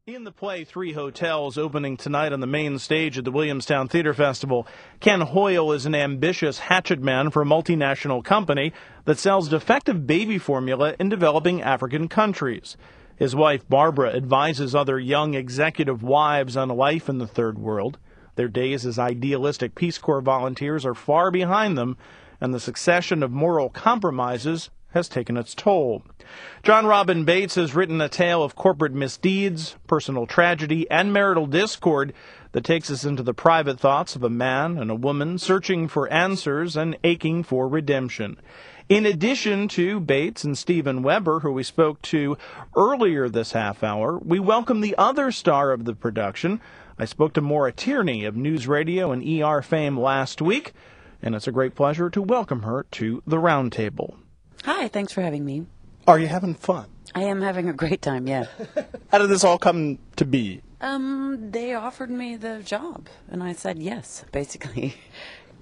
In the play Three Hotels, opening tonight on the main stage at the Williamstown Theatre Festival, Ken Hoyle is an ambitious hatchet man for a multinational company that sells defective baby formula in developing African countries. His wife, Barbara, advises other young executive wives on life in the third world. Their days as idealistic Peace Corps volunteers are far behind them, and the succession of moral compromises has taken its toll. John Robin Bates has written a tale of corporate misdeeds, personal tragedy, and marital discord that takes us into the private thoughts of a man and a woman searching for answers and aching for redemption. In addition to Bates and Stephen Weber, who we spoke to earlier this half hour, we welcome the other star of the production. I spoke to Maura Tierney of News Radio and ER fame last week, and it's a great pleasure to welcome her to the Roundtable. Hi, thanks for having me. Are you having fun? I am having a great time, yeah. How did this all come to be? They offered me the job, and I said yes, basically.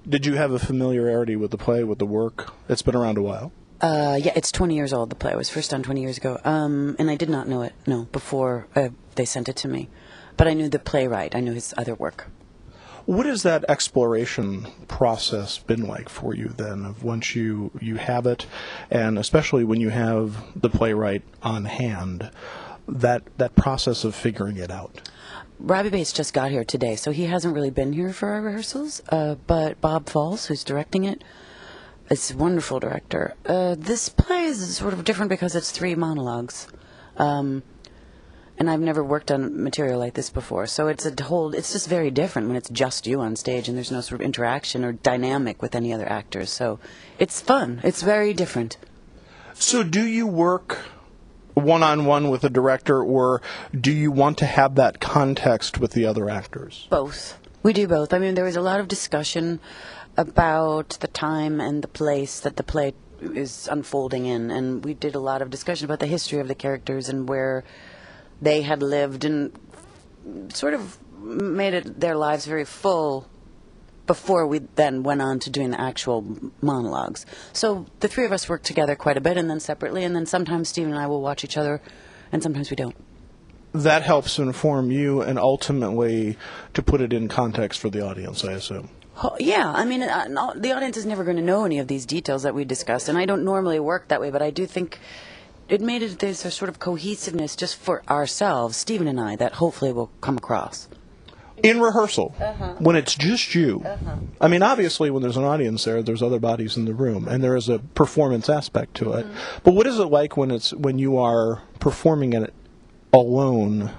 Did you have a familiarity with the play, with the work? It's been around a while. Yeah, it's 20 years old, the play. It was first done 20 years ago. And I did not know it, before they sent it to me. But I knew the playwright. I knew his other work. What has that exploration process been like for you then, of once you have it, and especially when you have the playwright on hand, that process of figuring it out? Robbie Bates just got here today, so he hasn't really been here for our rehearsals, but Bob Falls, who's directing it, is a wonderful director. This play is sort of different because it's 3 monologues. And I've never worked on material like this before, so it's just very different when it's just you on stage and there's no sort of interaction or dynamic with any other actors. So it's fun. It's very different. So do you work one-on-one with the director, or do you want to have that context with the other actors? Both. We do both. I mean, there was a lot of discussion about the time and the place that the play is unfolding in, and we did a lot of discussion about the history of the characters and where they had lived, and sort of made their lives very full before we then went on to doing the actual monologues. So the 3 of us worked together quite a bit, and then separately, and then sometimes Steve and I will watch each other, and sometimes we don't. That helps inform you and ultimately to put it in context for the audience, I assume. Oh, yeah, I mean, the audience is never going to know any of these details that we discussed, and I don't normally work that way, but I do think it made it, there's a sort of cohesiveness just for ourselves, Stephen and I, that hopefully will come across. In rehearsal, when it's just you, I mean, obviously when there's an audience there, there's other bodies in the room, and there is a performance aspect to it. But what is it like when you are performing it alone?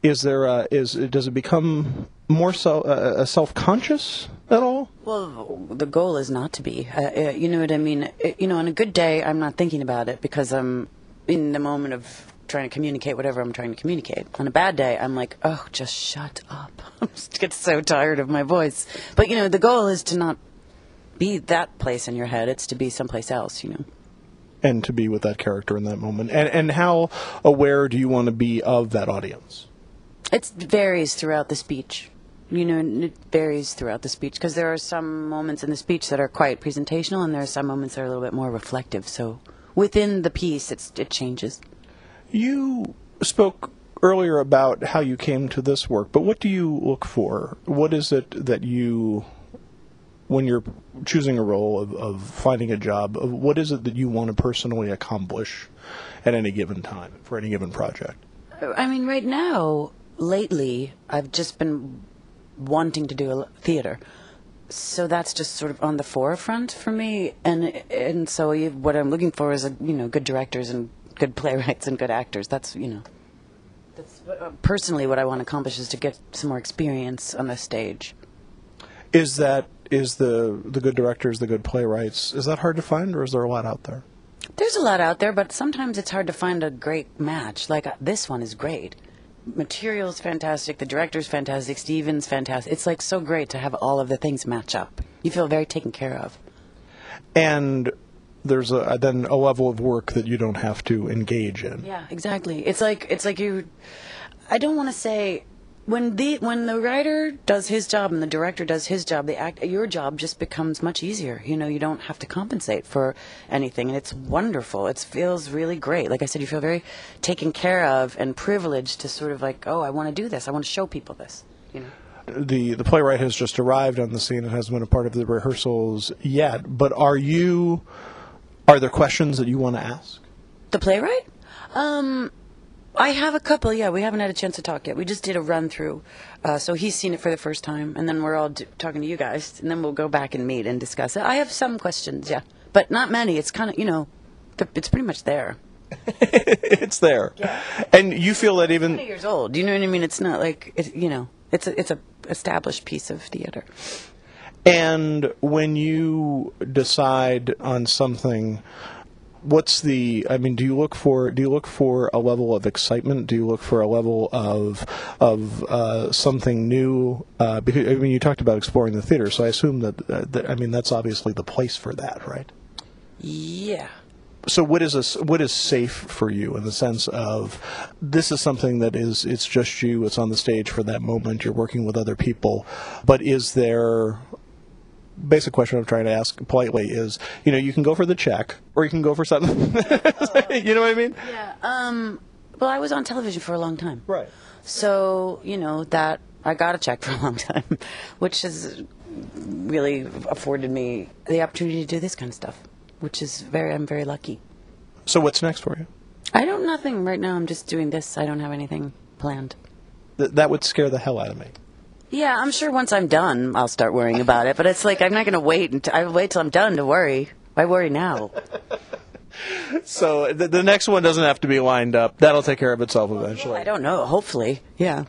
Does it become more self-conscious at all? Well, the goal is not to be. You know what I mean? On a good day, I'm not thinking about it because I'm in the moment of trying to communicate whatever I'm trying to communicate. On a bad day, I'm like, oh, just shut up. I just get so tired of my voice. But, the goal is to not be that place in your head. It's to be someplace else, And to be with that character in that moment. And how aware do you want to be of that audience? It varies throughout the speech. It varies throughout the speech because there are some moments in the speech that are quite presentational, and there are some moments that are a little bit more reflective. So within the piece, it changes. You spoke earlier about how you came to this work, but what do you look for? What is it that when you're choosing a role of finding a job, what is it that you want to personally accomplish at any given time for any given project? I mean, right now, lately, I've just been wanting to do theater, so that's just sort of on the forefront for me. And so what I'm looking for is good directors and good playwrights and good actors. That's personally what I want to accomplish, is to get some more experience on the stage. Is the good directors, the good playwrights, is that hard to find, or is there a lot out there? There's a lot out there, but sometimes it's hard to find a great match. Like this one is great. Material's fantastic, the director's fantastic, Steven's fantastic. It's like so great to have all of the things match up. You feel very taken care of. And there's then a level of work that you don't have to engage in. Yeah, exactly. It's like you. I don't want to say when the writer does his job and the director does his job, your job just becomes much easier. You don't have to compensate for anything, and it's wonderful. It feels really great. Like I said, you feel very taken care of and privileged to sort of like, oh, I want to do this. I want to show people this. The playwright has just arrived on the scene and hasn't been a part of the rehearsals yet. But are there questions that you want to ask? The playwright? I have a couple, yeah. We haven't had a chance to talk yet. We just did a run-through. So he's seen it for the first time, and then we're all talking to you guys, and then we'll go back and meet and discuss it. I have some questions, yeah. But not many. It's kind of, it's pretty much there. It's there. Yeah. And you feel that even... 20 years old, you know what I mean? It's not like, it's a established piece of theater. And when you decide on something... do you look for a level of excitement? Do you look for a level of something new? Because you talked about exploring the theater, so I assume that's obviously the place for that, right? Yeah. So what is safe for you in the sense of this is something that it's just you, it's on the stage for that moment, you're working with other people, but is there... Basic question I'm trying to ask politely is, you can go for the check or you can go for something. You know what I mean? Yeah. Well, I was on television for a long time. Right. So, that I got a check for a long time, which has really afforded me the opportunity to do this kind of stuff, which is I'm very lucky. So what's next for you? Nothing right now. I'm just doing this. I don't have anything planned. That would scare the hell out of me. Yeah, I'm sure once I'm done, I'll start worrying about it. But it's like I'm not going to wait. I'll wait till I'm done to worry. Why worry now? So the next one doesn't have to be lined up. That'll take care of itself eventually. I don't know. Hopefully, yeah.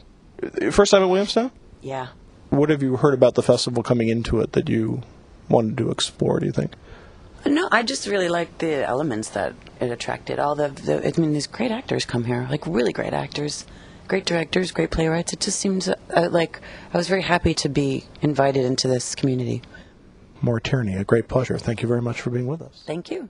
First time at Williamstown? Yeah. What have you heard about the festival coming into it that you wanted to explore, do you think? No, I just really liked the elements that it attracted. These great actors come here, like really great actors. Great directors, great playwrights. It just seems like I was very happy to be invited into this community. Maura Tierney, a great pleasure. Thank you very much for being with us. Thank you.